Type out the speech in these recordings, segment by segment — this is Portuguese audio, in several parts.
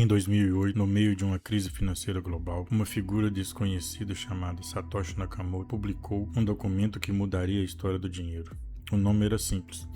Em 2008, no meio de uma crise financeira global, uma figura desconhecida chamada Satoshi Nakamoto publicou um documento que mudaria a história do dinheiro. O nome era simples: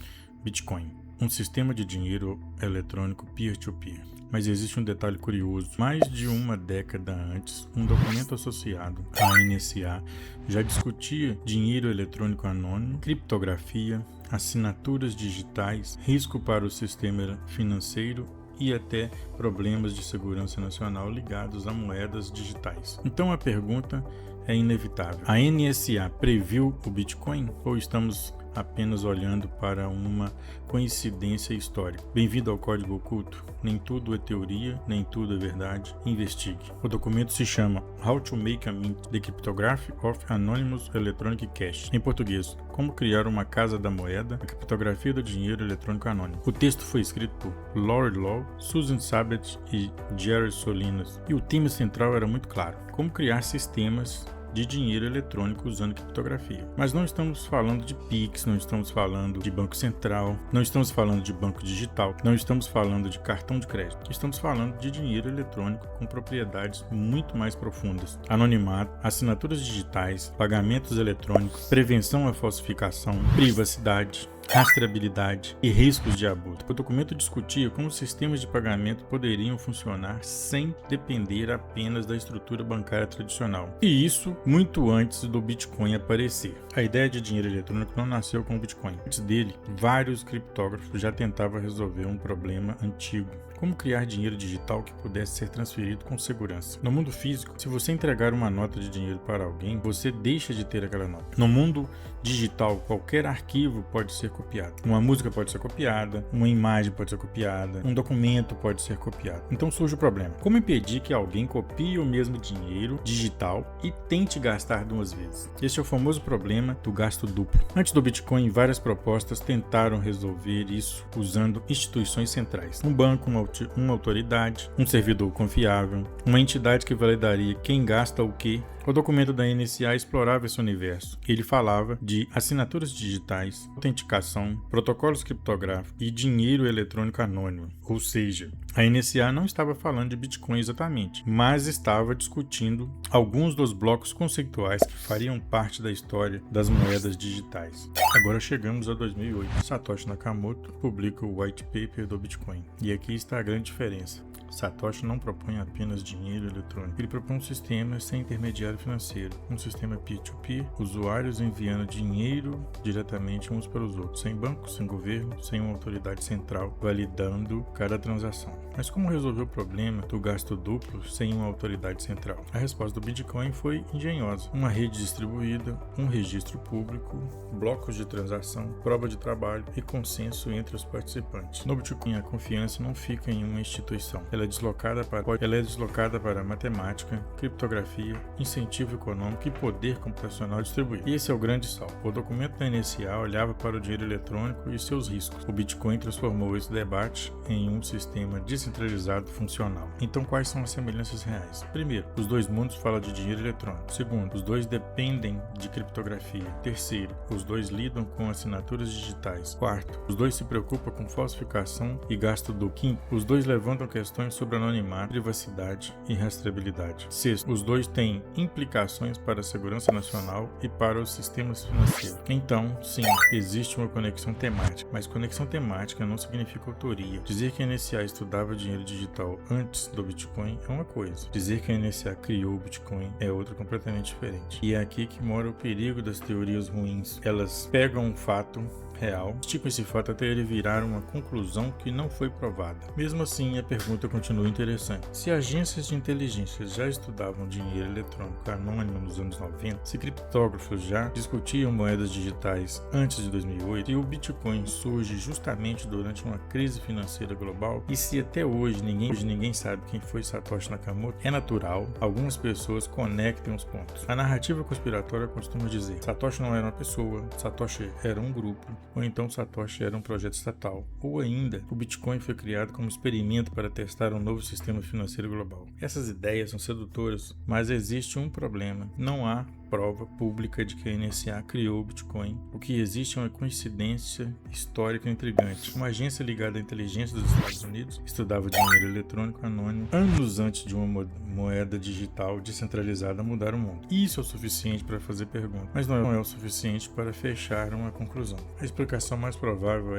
Bitcoin, um sistema de dinheiro eletrônico peer-to-peer. Mas existe um detalhe curioso. Mais de uma década antes, um documento associado à NSA já discutia dinheiro eletrônico anônimo, criptografia, assinaturas digitais, risco para o sistema financeiro e até problemas de segurança nacional ligados a moedas digitais. Então a pergunta é inevitável: a NSA previu o Bitcoin ou estamos apenas olhando para uma coincidência histórica? Bem-vindo ao Código Oculto. Nem tudo é teoria, nem tudo é verdade. Investigue. O documento se chama How to Make a Mint: The Cryptography of Anonymous Electronic Cash. Em português, como criar uma casa da moeda, a criptografia do dinheiro eletrônico anônimo. O texto foi escrito por Laurie Law, Susan Sabet e Jerry Solinas, e o tema central era muito claro: como criar sistemas de dinheiro eletrônico usando criptografia. Mas não estamos falando de Pix, não estamos falando de banco central, não estamos falando de banco digital, não estamos falando de cartão de crédito. Estamos falando de dinheiro eletrônico com propriedades muito mais profundas: anonimato, assinaturas digitais, pagamentos eletrônicos, prevenção à falsificação, privacidade, rastreabilidade e riscos de abuso. O documento discutia como os sistemas de pagamento poderiam funcionar sem depender apenas da estrutura bancária tradicional. E isso muito antes do Bitcoin aparecer. A ideia de dinheiro eletrônico não nasceu com o Bitcoin. Antes dele, vários criptógrafos já tentavam resolver um problema antigo: como criar dinheiro digital que pudesse ser transferido com segurança. No mundo físico, se você entregar uma nota de dinheiro para alguém, você deixa de ter aquela nota. No mundo digital, qualquer arquivo pode ser copiado. Uma música pode ser copiada, uma imagem pode ser copiada, um documento pode ser copiado. Então surge o problema: como impedir que alguém copie o mesmo dinheiro digital e tente gastar duas vezes? Este é o famoso problema do gasto duplo. Antes do Bitcoin, várias propostas tentaram resolver isso usando instituições centrais: um banco, uma autoridade, um servidor confiável, uma entidade que validaria quem gasta o quê. O documento da NSA explorava esse universo. Ele falava de assinaturas digitais, autenticação, protocolos criptográficos e dinheiro eletrônico anônimo. Ou seja, a NSA não estava falando de Bitcoin exatamente, mas estava discutindo alguns dos blocos conceituais que fariam parte da história das moedas digitais. Agora chegamos a 2008. Satoshi Nakamoto publica o White Paper do Bitcoin. E aqui está a grande diferença: Satoshi não propõe apenas dinheiro eletrônico. Ele propõe um sistema sem intermediário financeiro, um sistema peer-to-peer, usuários enviando dinheiro diretamente uns para os outros, sem banco, sem governo, sem uma autoridade central validando cada transação. Mas como resolver o problema do gasto duplo sem uma autoridade central? A resposta do Bitcoin foi engenhosa: uma rede distribuída, um registro público, blocos de transação, prova de trabalho e consenso entre os participantes. No Bitcoin, a confiança não fica em uma instituição. Ela é deslocada para matemática, criptografia, incentivo econômico e poder computacional distribuído. E esse é o grande salto. O documento da NSA olhava para o dinheiro eletrônico e seus riscos. O Bitcoin transformou esse debate em um sistema descentralizado funcional. Então, quais são as semelhanças reais? Primeiro, os dois mundos falam de dinheiro eletrônico. Segundo, os dois dependem de criptografia. Terceiro, os dois lidam com assinaturas digitais. Quarto, os dois se preocupam com falsificação e gasto duplo. Quinto, os dois levantam questões sobre anonimato, privacidade e rastreabilidade. Sexto, os dois têm implicações para a segurança nacional e para os sistemas financeiros. Então, sim, existe uma conexão temática, mas conexão temática não significa autoria. Dizer que a NSA estudava dinheiro digital antes do Bitcoin é uma coisa. Dizer que a NSA criou o Bitcoin é outra completamente diferente. E é aqui que mora o perigo das teorias ruins. Elas pegam um fato real, esticam esse fato até ele virar uma conclusão que não foi provada. Mesmo assim, a pergunta continua interessante: se agências de inteligência já estudavam dinheiro eletrônico anônimo nos anos 90, se criptógrafos já discutiam moedas digitais antes de 2008, e o Bitcoin surge justamente durante uma crise financeira global, e se até hoje ninguém sabe quem foi Satoshi Nakamoto, é natural algumas pessoas conectem os pontos. A narrativa conspiratória costuma dizer: Satoshi não era uma pessoa, Satoshi era um grupo, ou então Satoshi era um projeto estatal, ou ainda o Bitcoin foi criado como experimento para testar um novo sistema financeiro global. Essas ideias são sedutoras, mas existe um problema: não há prova pública de que a NSA criou o Bitcoin. O que existe é uma coincidência histórica intrigante. Uma agência ligada à inteligência dos Estados Unidos estudava dinheiro eletrônico anônimo anos antes de uma moeda digital descentralizada mudar o mundo. Isso é o suficiente para fazer perguntas, mas não é o suficiente para fechar uma conclusão. A explicação mais provável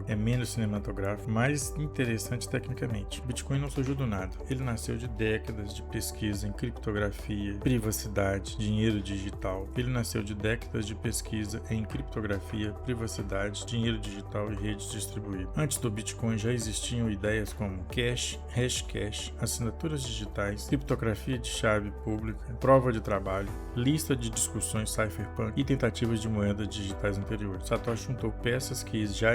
é menos cinematográfica, mais interessante tecnicamente. O Bitcoin não surgiu do nada. Ele nasceu de décadas de pesquisa em criptografia, privacidade, dinheiro digital. Ele nasceu de décadas de pesquisa em criptografia, privacidade, dinheiro digital e redes distribuídas. Antes do Bitcoin já existiam ideias como cash, hashcash, assinaturas digitais, criptografia de chave pública, prova de trabalho, lista de discussões cypherpunk e tentativas de moedas digitais anteriores. Satoshi juntou peças que já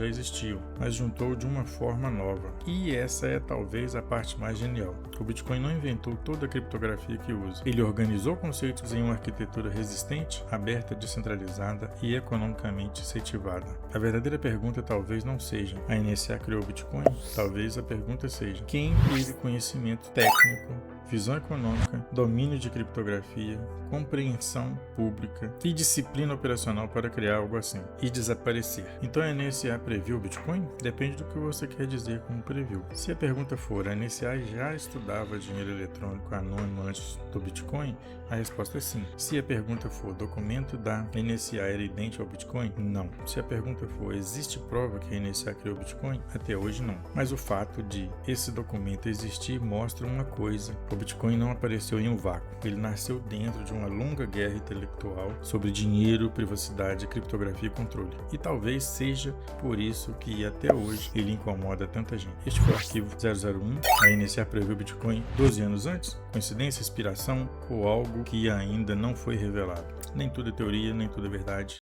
existiam, mas juntou de uma forma nova. E essa é talvez a parte mais genial. O Bitcoin não inventou toda a criptografia que usa. Ele organizou conceitos em uma arquitetura resistente, aberta, descentralizada e economicamente incentivada. A verdadeira pergunta talvez não seja: a NSA criou o Bitcoin? Talvez a pergunta seja: quem teve conhecimento técnico, visão econômica, domínio de criptografia, compreensão pública e disciplina operacional para criar algo assim e desaparecer? Então a NSA previu o Bitcoin? Depende do que você quer dizer com previu. Se a pergunta for: a NSA já estudava dinheiro eletrônico anônimo antes do Bitcoin? A resposta é sim. Se a pergunta for: documento da NSA era idêntico ao Bitcoin? Não. Se a pergunta for: existe prova que a NSA criou o Bitcoin? Até hoje não. Mas o fato de esse documento existir mostra uma coisa: o Bitcoin não apareceu em um vácuo. Ele nasceu dentro de uma longa guerra intelectual sobre dinheiro, privacidade, criptografia e controle. E talvez seja por isso que até hoje ele incomoda tanta gente. Este foi o arquivo 001. A NSA previu o Bitcoin 12 anos antes? Coincidência, inspiração ou algo que ainda não foi revelado? Nem tudo é teoria, nem tudo é verdade.